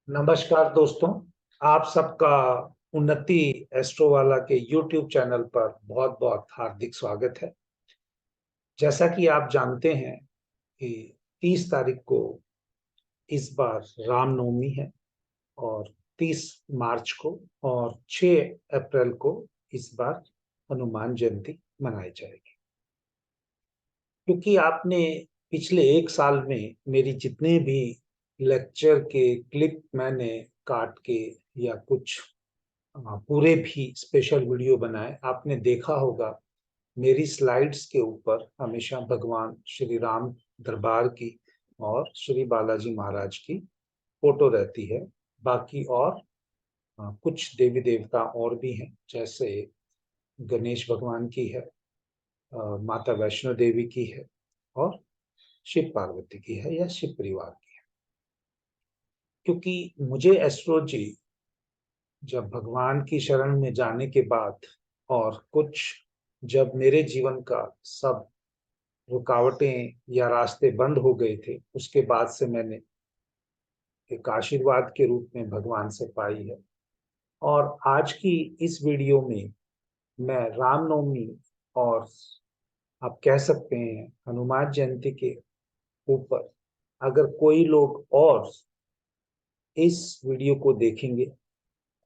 नमस्कार दोस्तों। आप सबका उन्नति एस्ट्रो वाला के यूट्यूब चैनल पर बहुत बहुत हार्दिक स्वागत है। जैसा कि आप जानते हैं कि 30 तारीख को इस बार रामनवमी है और 30 मार्च को और 6 अप्रैल को इस बार हनुमान जयंती मनाई जाएगी। क्योंकि आपने पिछले एक साल में मेरी जितने भी लेक्चर के क्लिप मैंने काट के या कुछ पूरे भी स्पेशल वीडियो बनाए, आपने देखा होगा मेरी स्लाइड्स के ऊपर हमेशा भगवान श्री राम दरबार की और श्री बालाजी महाराज की फोटो रहती है। बाकी और कुछ देवी देवता और भी हैं, जैसे गणेश भगवान की है, माता वैष्णो देवी की है और शिव पार्वती की है या शिव परिवार की है। क्योंकि मुझे एस्ट्रोलॉजी जब भगवान की शरण में जाने के बाद और कुछ जब मेरे जीवन का सब रुकावटें या रास्ते बंद हो गए थे, उसके बाद से मैंने एक आशीर्वाद के रूप में भगवान से पाई है। और आज की इस वीडियो में मैं रामनवमी और आप कह सकते हैं हनुमान जयंती के ऊपर अगर कोई लोग और इस वीडियो को देखेंगे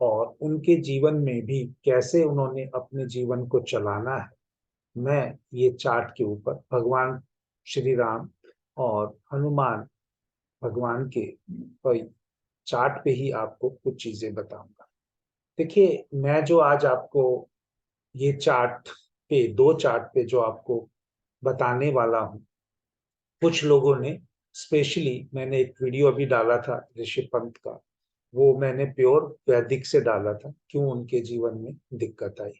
और उनके जीवन में भी कैसे उन्होंने अपने जीवन को चलाना है, मैं ये चार्ट के ऊपर भगवान श्री राम और हनुमान भगवान के चार्ट पे ही आपको कुछ चीजें बताऊंगा। देखिए, मैं जो आज आपको ये चार्ट पे दो चार्ट पे जो आपको बताने वाला हूँ, कुछ लोगों ने स्पेशली मैंने एक वीडियो अभी डाला था ऋषि पंत का, वो मैंने प्योर वैदिक से डाला था, क्यों उनके जीवन में दिक्कत आई।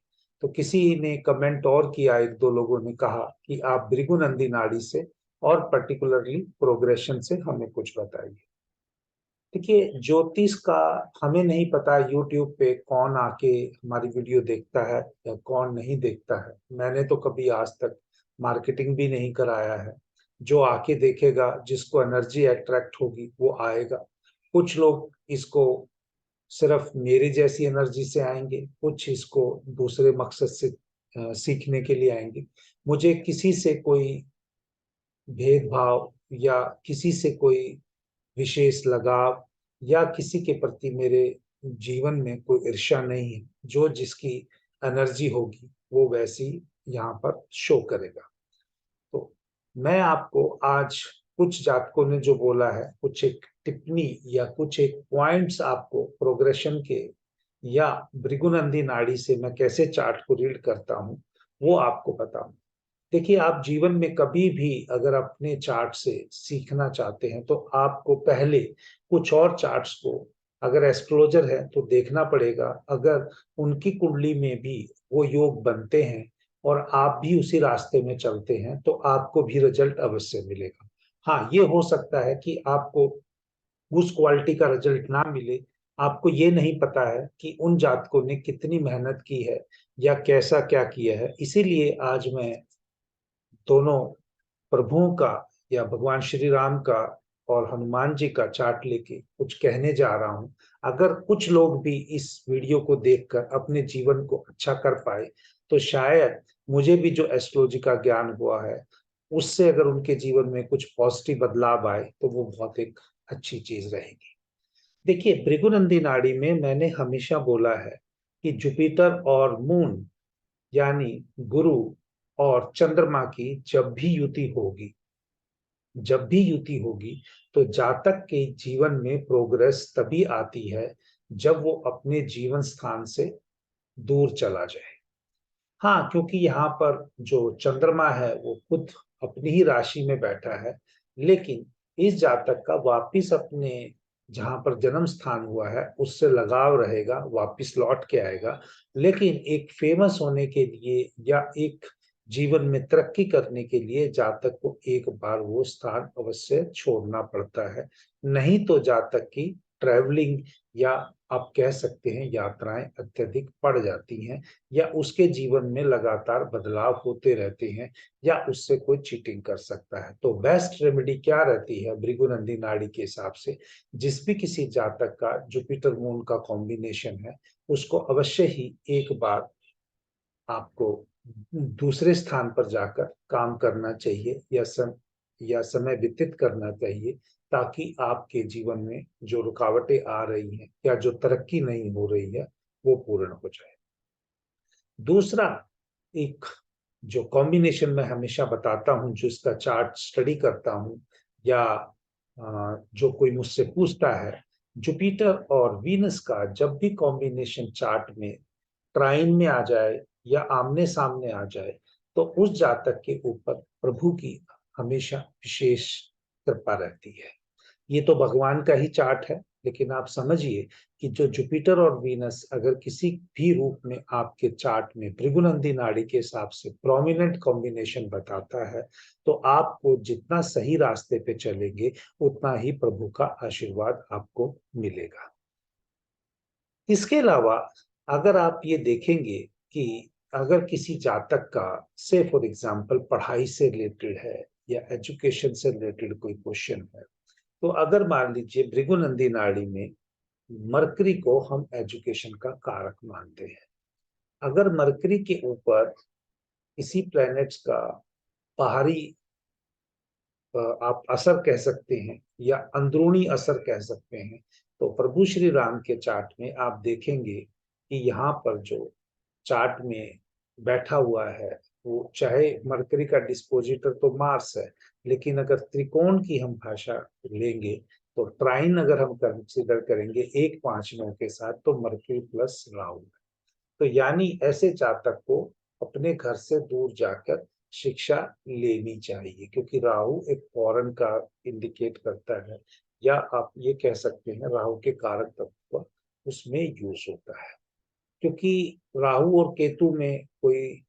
तो किसी ने कमेंट और किया, एक दो लोगों ने कहा कि आप भृगुनंदी नाड़ी से और पर्टिकुलरली प्रोग्रेशन से हमें कुछ बताइए। देखिए, ज्योतिष का हमें नहीं पता यूट्यूब पे कौन आके हमारी वीडियो देखता है या कौन नहीं देखता है। मैंने तो कभी आज तक मार्केटिंग भी नहीं कराया है। जो आके देखेगा, जिसको एनर्जी अट्रैक्ट होगी वो आएगा। कुछ लोग इसको सिर्फ मेरी जैसी एनर्जी से आएंगे, कुछ इसको दूसरे मकसद से सीखने के लिए आएंगे। मुझे किसी से कोई भेदभाव या किसी से कोई विशेष लगाव या किसी के प्रति मेरे जीवन में कोई ईर्ष्या नहीं है। जो जिसकी एनर्जी होगी वो वैसी यहाँ पर शो करेगा। तो मैं आपको आज कुछ जातकों ने जो बोला है, कुछ एक टिप्पणी या कुछ एक पॉइंट्स आपको प्रोग्रेशन के या भृगुनंदी नाड़ी से मैं कैसे चार्ट को रीड करता हूँ वो आपको बताऊं। देखिए, आप जीवन में कभी भी अगर अपने चार्ट से सीखना चाहते हैं तो आपको पहले कुछ और चार्ट्स को, अगर एस्ट्रोलॉजर है तो देखना पड़ेगा। अगर उनकी कुंडली में भी वो योग बनते हैं और आप भी उसी रास्ते में चलते हैं तो आपको भी रिजल्ट अवश्य मिलेगा। हाँ, ये हो सकता है कि आपको उस क्वालिटी का रिजल्ट ना मिले। आपको ये नहीं पता है कि उन जातकों ने कितनी मेहनत की है या कैसा क्या किया है। इसीलिए आज मैं दोनों प्रभुओं का या भगवान श्री राम का और हनुमान जी का चार्ट लेके कुछ कहने जा रहा हूं। अगर कुछ लोग भी इस वीडियो को देखकर अपने जीवन को अच्छा कर पाए तो शायद मुझे भी जो एस्ट्रोलॉजी का ज्ञान हुआ है उससे अगर उनके जीवन में कुछ पॉजिटिव बदलाव आए तो वो बहुत एक अच्छी चीज रहेगी। देखिए, भृगुनंदी नाड़ी में मैंने हमेशा बोला है कि जुपिटर और मून यानी गुरु और चंद्रमा की जब भी युति होगी तो जातक के जीवन में प्रोग्रेस तभी आती है जब वो अपने जीवन स्थान से दूर चला जाए। हाँ, क्योंकि यहाँ पर जो चंद्रमा है वो खुद अपनी ही राशि में बैठा है, लेकिन इस जातक का वापिस अपने जहां पर जन्म स्थान हुआ है उससे लगाव रहेगा, वापिस लौट के आएगा। लेकिन एक फेमस होने के लिए या एक जीवन में तरक्की करने के लिए जातक को एक बार वो स्थान अवश्य छोड़ना पड़ता है, नहीं तो जातक की ट्रैवलिंग या आप कह सकते हैं यात्राएं अत्यधिक बढ़ जाती हैं, या उसके जीवन में लगातार बदलाव होते रहते हैं, या उससे कोई चीटिंग कर सकता है। तो बेस्ट रेमेडी क्या रहती है भृगुनंदी नाड़ी के हिसाब से? जिस भी किसी जातक का जुपिटर मून का कॉम्बिनेशन है, उसको अवश्य ही एक बार आपको दूसरे स्थान पर जाकर काम करना चाहिए, या समय व्यतीत करना चाहिए, ताकि आपके जीवन में जो रुकावटें आ रही हैं या जो तरक्की नहीं हो रही है वो पूर्ण हो जाए। दूसरा, एक जो कॉम्बिनेशन मैं हमेशा बताता हूं, जो इसका चार्ट स्टडी करता हूं, या जो कोई मुझसे पूछता है, जुपिटर और वीनस का जब भी कॉम्बिनेशन चार्ट में ट्राइन में आ जाए या आमने सामने आ जाए, तो उस जातक के ऊपर प्रभु की हमेशा विशेष कृपा रहती है। ये तो भगवान का ही चार्ट है, लेकिन आप समझिए कि जो जुपिटर और वीनस अगर किसी भी रूप में आपके चार्ट में भृगुनंदी नाड़ी के हिसाब से प्रोमिनेंट कॉम्बिनेशन बताता है, तो आपको जितना सही रास्ते पे चलेंगे, उतना ही प्रभु का आशीर्वाद आपको मिलेगा। इसके अलावा अगर आप ये देखेंगे कि अगर किसी जातक का से फॉर एग्जाम्पल पढ़ाई से रिलेटेड है या एजुकेशन से रिलेटेड कोई क्वेश्चन है, तो अगर मान लीजिए भृगुनंदी नाड़ी में मरकरी को हम एजुकेशन का कारक मानते हैं, अगर मरकरी के ऊपर किसी प्लैनेट्स का बाहरी आप असर कह सकते हैं या अंदरूनी असर कह सकते हैं, तो प्रभु श्री राम के चार्ट में आप देखेंगे कि यहाँ पर जो चार्ट में बैठा हुआ है, वो चाहे मरकरी का डिस्पोजिटर तो मार्स है, लेकिन अगर त्रिकोण की हम भाषा लेंगे, तो ट्राइन अगर हम कंसिडर करेंगे 1 5 9 के साथ, तो मरकरी प्लस राहु। तो यानी ऐसे जातक को अपने घर से दूर जाकर शिक्षा लेनी चाहिए, क्योंकि राहु एक फॉरेन का इंडिकेट करता है, या आप ये कह सकते हैं राहु के कारक तत्व उसमें यूज होता है। क्योंकि राहु और केतु में कोई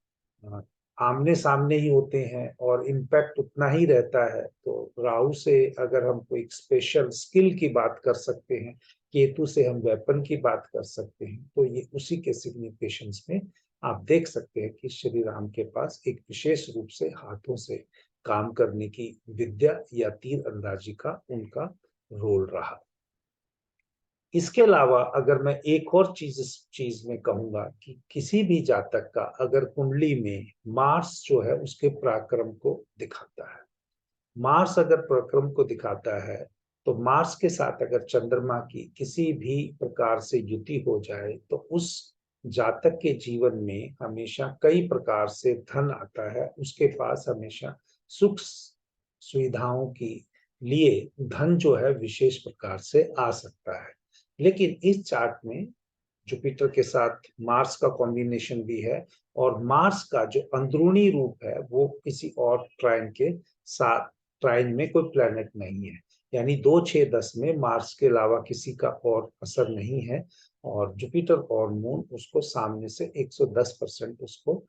आमने सामने ही होते हैं और इम्पैक्ट उतना ही रहता है, तो राहु से अगर हम कोई स्पेशल स्किल की बात कर सकते हैं, केतु से हम वेपन की बात कर सकते हैं, तो ये उसी के सिग्निफिकेशंस में आप देख सकते हैं कि श्री राम के पास एक विशेष रूप से हाथों से काम करने की विद्या या तीर अंदाजी का उनका रोल रहा। इसके अलावा अगर मैं एक और चीज में कहूंगा कि किसी भी जातक का अगर कुंडली में मार्स जो है उसके पराक्रम को दिखाता है, मार्स अगर पराक्रम को दिखाता है, तो मार्स के साथ अगर चंद्रमा की किसी भी प्रकार से युति हो जाए, तो उस जातक के जीवन में हमेशा कई प्रकार से धन आता है, उसके पास हमेशा सुख सुविधाओं की लिए धन जो है विशेष प्रकार से आ सकता है। लेकिन इस चार्ट में जुपिटर के साथ मार्स का कॉम्बिनेशन भी है, और मार्स का जो अंदरूनी रूप है वो किसी और ट्राइन के साथ, ट्राइन में कोई प्लेनेट नहीं है, यानी 2 6 10 में मार्स के अलावा किसी का और असर नहीं है, और जुपिटर और मून उसको सामने से 110% उसको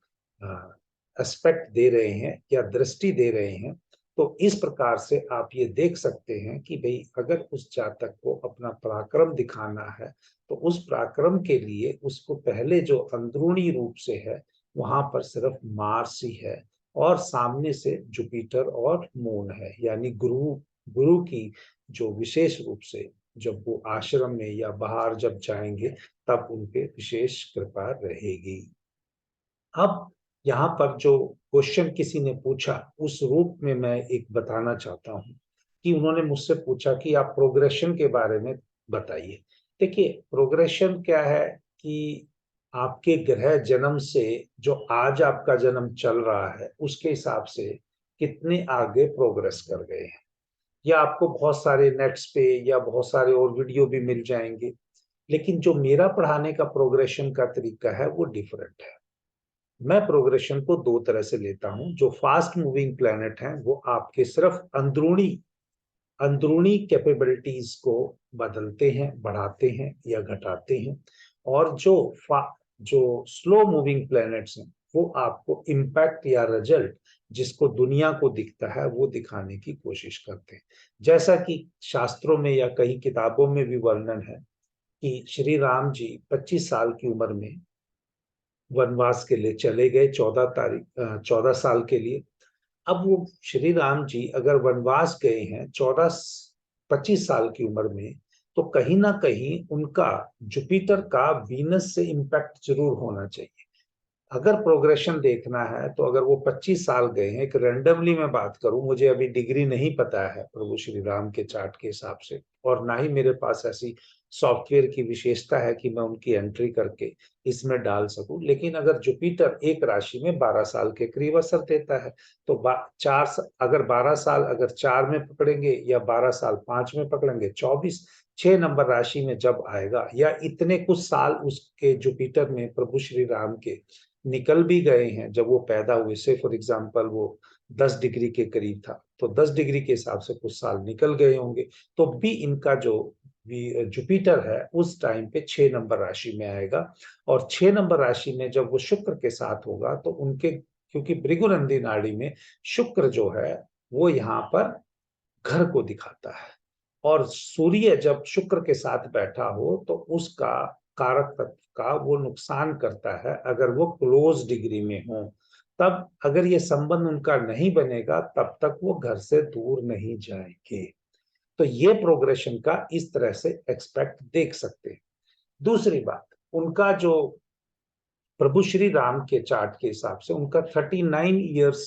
एस्पेक्ट दे रहे हैं या दृष्टि दे रहे हैं। तो इस प्रकार से आप ये देख सकते हैं कि भाई अगर उस जातक को अपना पराक्रम दिखाना है, तो उस पराक्रम के लिए उसको पहले जो अंदरूनी रूप से है वहां पर सिर्फ मार्स ही है, और सामने से जुपिटर और मून है, यानी गुरु गुरु की जो विशेष रूप से जब वो आश्रम में या बाहर जब जाएंगे, तब उनपे विशेष कृपा रहेगी। अब यहाँ पर जो क्वेश्चन किसी ने पूछा, उस रूप में मैं एक बताना चाहता हूँ कि उन्होंने मुझसे पूछा कि आप प्रोग्रेशन के बारे में बताइए। देखिए, प्रोग्रेशन क्या है कि आपके ग्रह जन्म से जो आज आपका जन्म चल रहा है उसके हिसाब से कितने आगे प्रोग्रेस कर गए हैं, या आपको बहुत सारे नेट्स पे या बहुत सारे और वीडियो भी मिल जाएंगे। लेकिन जो मेरा पढ़ाने का प्रोग्रेशन का तरीका है वो डिफरेंट है। मैं प्रोग्रेशन को 2 तरह से लेता हूं। जो फास्ट मूविंग प्लैनेट हैं वो आपके सिर्फ अंदरूनी अंदरूनी कैपेबिलिटीज को बदलते हैं, बढ़ाते हैं या घटाते हैं, और जो स्लो मूविंग प्लैनेट्स हैं वो आपको इम्पैक्ट या रिजल्ट जिसको दुनिया को दिखता है वो दिखाने की कोशिश करते हैं। जैसा कि शास्त्रों में या कई किताबों में भी वर्णन है कि श्री राम जी 25 साल की उम्र में वनवास के लिए चले गए, 14 साल के लिए। अब वो श्री राम जी अगर वनवास गए हैं 25 साल की उम्र में, तो कहीं ना कहीं उनका जुपिटर का वीनस से इम्पैक्ट जरूर होना चाहिए। अगर प्रोग्रेशन देखना है तो अगर वो 25 साल गए हैं, एक रेंडमली मैं बात करूं, मुझे अभी डिग्री नहीं पता है प्रभु श्री राम के चार्ट के हिसाब से, और ना ही मेरे पास ऐसी सॉफ्टवेयर की विशेषता है कि मैं उनकी एंट्री करके इसमें डाल सकूं, लेकिन अगर जुपिटर एक राशि में 12 साल के करीब असर देता है, तो अगर 12 साल अगर 4 में पकड़ेंगे या 12 साल 5 में पकड़ेंगे, 24 6 नंबर राशि में जब आएगा, या इतने कुछ साल उसके जुपिटर में प्रभु श्री राम के निकल भी गए हैं जब वो पैदा हुए, से फॉर एग्जाम्पल वो 10 डिग्री के करीब था, तो 10 डिग्री के हिसाब से कुछ साल निकल गए होंगे, तो भी इनका जो जुपिटर है उस टाइम पे 6 नंबर राशि में आएगा। और 6 नंबर राशि में जब वो शुक्र के साथ होगा तो उनके, क्योंकि भृगुनंदी नाड़ी में शुक्र जो है वो यहाँ पर घर को दिखाता है, और सूर्य जब शुक्र के साथ बैठा हो तो उसका कारक तत्व का वो नुकसान करता है अगर वो क्लोज डिग्री में हो। तब अगर ये संबंध उनका नहीं बनेगा तब तक वो घर से दूर नहीं जाएंगे। तो ये प्रोग्रेशन का इस तरह से एक्सपेक्ट देख सकते हैं। दूसरी बात, उनका जो प्रभु श्री राम के चार्ट के हिसाब से उनका 39 ईयर्स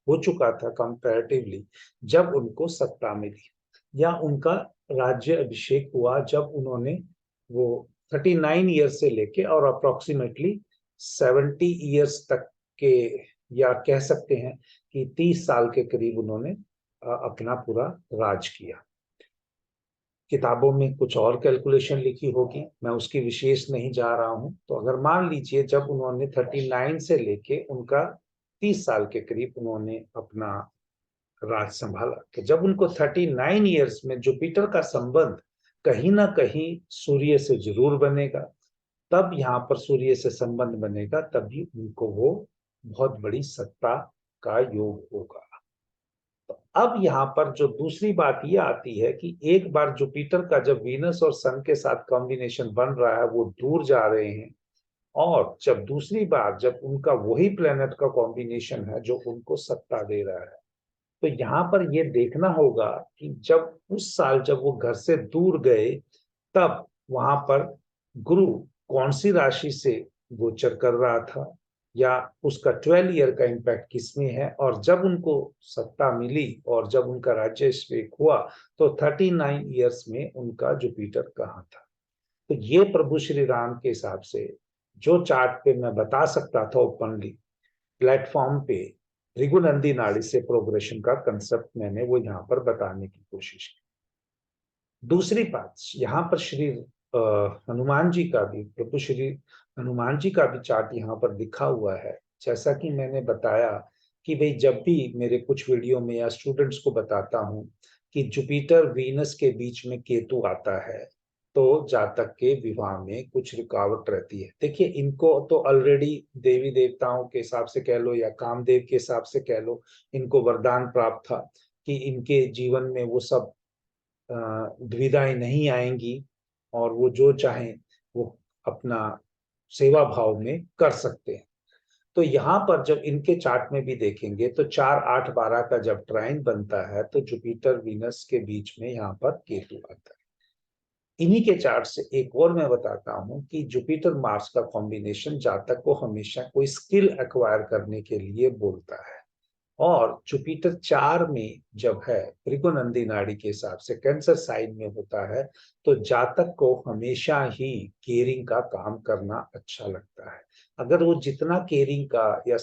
हो चुका था कंपैरेटिवली जब उनको सत्ता मिली, या उनका राज्य अभिषेक हुआ जब उन्होंने वो 39 ईयर्स से लेके और अप्रोक्सीमेटली 70 ईयर्स तक के, या कह सकते हैं कि 30 साल के करीब उन्होंने अपना पूरा राज किया। किताबों में कुछ और कैलकुलेशन लिखी होगी, मैं उसकी विशेष नहीं जा रहा हूं। तो अगर मान लीजिए जब उन्होंने 39 से लेके उनका 30 साल के करीब उन्होंने अपना राज संभाला, तो जब उनको 39 ईयर्स में जुपिटर का संबंध कहीं ना कहीं सूर्य से जरूर बनेगा, तब यहाँ पर सूर्य से संबंध बनेगा, तभी उनको वो बहुत बड़ी सत्ता का योग होगा। तो अब यहाँ पर जो दूसरी बात ये आती है कि एक बार जुपिटर का जब वीनस और सन के साथ कॉम्बिनेशन बन रहा है, वो दूर जा रहे हैं, और जब दूसरी बार जब उनका वही प्लेनेट का कॉम्बिनेशन है जो उनको सत्ता दे रहा है, तो यहाँ पर ये देखना होगा कि जब उस साल जब वो घर से दूर गए, तब वहां पर गुरु कौन सी राशि से गोचर कर रहा था, या उसका 12 ईयर का इम्पैक्ट किसमें है, और जब उनको सत्ता मिली और जब उनका राज्याभिषेक हुआ तो 39 ईयर्स में उनका जुपिटर कहाँ था। तो ये प्रभु श्री राम के हिसाब से जो चार्ट पे मैं बता सकता था ओपनली प्लेटफॉर्म पे, भृगुनंदी नाड़ी से प्रोग्रेशन का कंसेप्ट मैंने वो यहाँ पर बताने की कोशिश की। दूसरी बात, यहाँ पर श्री हनुमान जी का भी, प्रभु श्री हनुमान जी का भी चार्ट यहाँ पर लिखा हुआ है। जैसा कि मैंने बताया कि भाई जब भी मेरे कुछ वीडियो में या स्टूडेंट्स को बताता हूँ कि जुपिटर वीनस के बीच में केतु आता है, तो जातक के विवाह में कुछ रुकावट रहती है। देखिए, इनको तो ऑलरेडी देवी देवताओं के हिसाब से कह लो या कामदेव के हिसाब से कह लो, इनको वरदान प्राप्त था कि इनके जीवन में वो सब दुविधाएं नहीं आएंगी, और वो जो चाहें वो अपना सेवा भाव में कर सकते हैं। तो यहाँ पर जब इनके चार्ट में भी देखेंगे तो 4 8 12 का जब ट्राइन बनता है तो जुपिटर वीनस के बीच में यहाँ पर केतु आता है। इन्हीं के चार्ट से एक और मैं बताता हूँ कि जुपिटर मार्स का कॉम्बिनेशन जातक को हमेशा कोई स्किल एक्वायर करने के लिए बोलता है, और जुपिटर 4 में जब है भृगुनंदी नाड़ी के हिसाब से कैंसर साइन में होता है, तो जातक को हमेशा ही केयरिंग का काम करना अच्छा लगता है। अगर वो जितना केयरिंग का या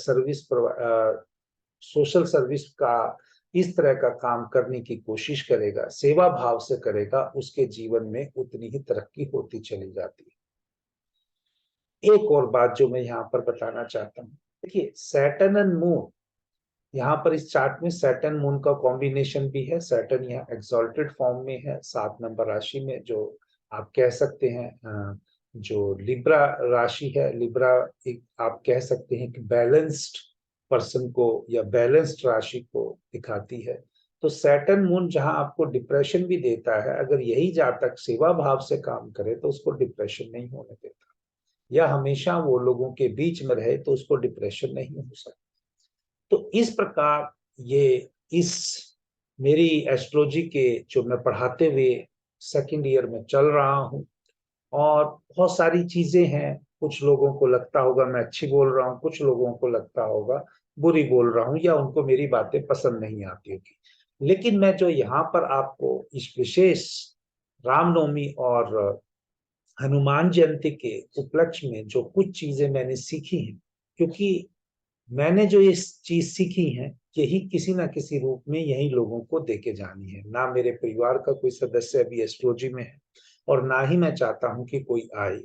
सोशल सर्विस का इस तरह का काम करने की कोशिश करेगा, सेवा भाव से करेगा, उसके जीवन में उतनी ही तरक्की होती चली जाती है। एक और बात जो मैं यहाँ पर बताना चाहता हूँ, देखिए सैटर्न एंड मून, यहाँ पर इस चार्ट में सैटर्न मून का कॉम्बिनेशन भी है। सैटर्न यहाँ एक्सॉल्टेड फॉर्म में है 7 नंबर राशि में, जो आप कह सकते हैं जो लिब्रा राशि है। लिब्रा एक आप कह सकते हैं कि बैलेंस्ड पर्सन को या बैलेंस्ड राशि को दिखाती है। तो सैटर्न मून जहां आपको डिप्रेशन भी देता है, अगर यही जातक सेवा भाव से काम करे तो उसको डिप्रेशन नहीं होने देता, या हमेशा वो लोगों के बीच में रहे तो उसको डिप्रेशन नहीं हो सकता। तो इस प्रकार ये इस मेरी एस्ट्रोलॉजी के जो मैं पढ़ाते हुए सेकंड ईयर में चल रहा हूँ, और बहुत सारी चीजें हैं। कुछ लोगों को लगता होगा मैं अच्छी बोल रहा हूँ, कुछ लोगों को लगता होगा बुरी बोल रहा हूँ, या उनको मेरी बातें पसंद नहीं आती होगी। लेकिन मैं जो यहाँ पर आपको इस विशेष रामनवमी और हनुमान जयंती के उपलक्ष्य में जो कुछ चीजें मैंने सीखी हैं, क्योंकि मैंने जो ये चीज सीखी है यही किसी ना किसी रूप में यही लोगों को देके जानी है। ना मेरे परिवार का कोई सदस्य अभी एस्ट्रोलॉजी में है, और ना ही मैं चाहता हूं कि कोई आए,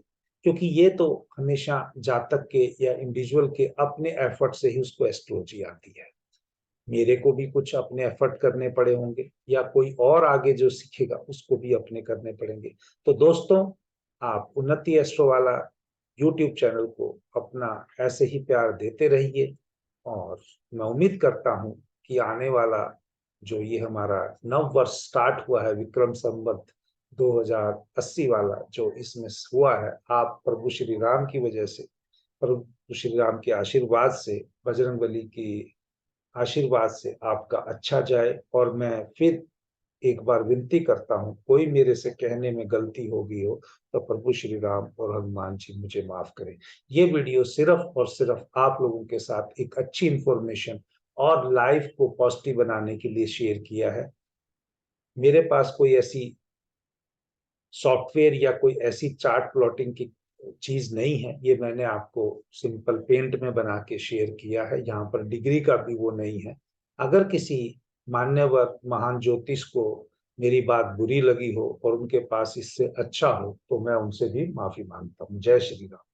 क्योंकि ये तो हमेशा जातक के या इंडिविजुअल के अपने एफर्ट से ही उसको एस्ट्रोलॉजी आती है। मेरे को भी कुछ अपने एफर्ट करने पड़े होंगे, या कोई और आगे जो सीखेगा उसको भी अपने करने पड़ेंगे। तो दोस्तों, आप उन्नति एस्ट्रो वाला यूट्यूब चैनल को अपना ऐसे ही प्यार देते रहिए, और मैं उम्मीद करता हूं कि आने वाला जो ये हमारा नव वर्ष स्टार्ट हुआ है, विक्रम संवत 2080 वाला जो इसमें हुआ है, आप प्रभु श्री राम की वजह से, प्रभु श्री राम के आशीर्वाद से, बजरंगबली की आशीर्वाद से आपका अच्छा जाए। और मैं फिर एक बार विनती करता हूँ, कोई मेरे से कहने में गलती हो गई हो तो प्रभु श्री राम और हनुमान जी मुझे माफ करें। ये वीडियो सिर्फ और सिर्फ आप लोगों के साथ एक अच्छी इंफॉर्मेशन और लाइफ को पॉजिटिव बनाने के लिए शेयर किया है। मेरे पास कोई ऐसी सॉफ्टवेयर या कोई ऐसी चार्ट प्लॉटिंग की चीज नहीं है, ये मैंने आपको सिंपल पेंट में बना के शेयर किया है। यहाँ पर डिग्री का भी वो नहीं है। अगर किसी मान्यवर महान ज्योतिष को मेरी बात बुरी लगी हो और उनके पास इससे अच्छा हो तो मैं उनसे भी माफी मांगता हूँ। जय श्री राम।